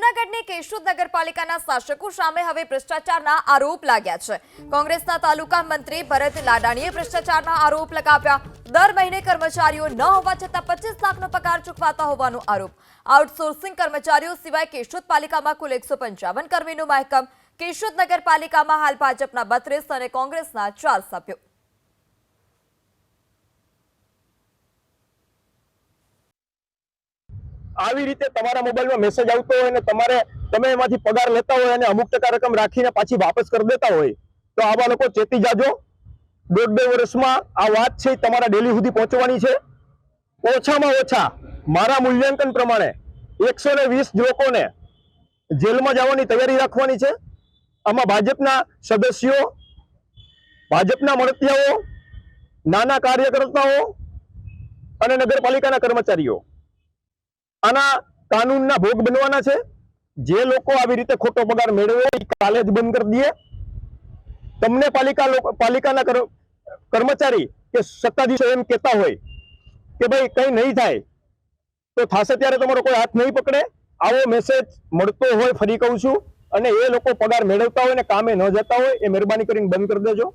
જૂનાગઢની કેશોદ નગરપાલિકાના શાસકો સામે હવે ભ્રષ્ટાચારના આરોપ લાગ્યા છે। કોંગ્રેસના તાલુકા મંત્રી ભરત લાડાણીએ ભ્રષ્ટાચારના આરોપ લગાવ્યા। દર મહિને કર્મચારીઓ ન હોવા છતાં 25 લાખનો પગાર ચૂકવાતા હોવાનો આરોપ। આઉટસોર્સિંગ કર્મચારીઓ સિવાય કેશોદ પાલિકામાં કુલ 155 કર્મીનું મહેકમ। કેશોદ નગરપાલિકામાં હાલ ભાજપના 32 અને કોંગ્રેસના 4 સભ્યો। આવી રીતે તમારા મોબાઈલમાં મેસેજ આવતો હોય અને તમે એમાંથી પગાર લેતા હોય અને અમુક ટકા રકમ રાખીને પાછી વાપસ કરી દેતા હોય તો આવા લોકો ચેતી જાજો। 1.5 વર્ષમાં આ વાત છે તમારા ડેલી સુધી પહોંચવાની છે। ઓછામાં ઓછા મારા મૂલ્યાંકન પ્રમાણે 120 લોકોને જેલમાં જવાની તૈયારી રાખવાની છે। આમાં ભાજપના સદસ્યો, ભાજપના મળતિયાઓ, નાના કાર્યકર્તાઓ અને નગરપાલિકાના કર્મચારીઓ આના કાનૂનના ભોગ બનવાના છે। જે લોકો આવી રીતે ખોટો પગાર મેળવે એ કાલે જ બંધ કરી દઈએ। તમને પાલિકાના કર્મચારી કે સત્તાધીશો એમ કહેતા હોય કે ભાઈ કંઈ નહીં થાય તો થશે ત્યારે તમારો કોઈ હાથ નહીં પકડે। આવો મેસેજ મળતો હોય ફરી કહું છું, અને એ લોકો પગાર મેળવતા હોય ને કામે ન જતા હોય એ મહેરબાની કરીને બંધ કરી દેજો।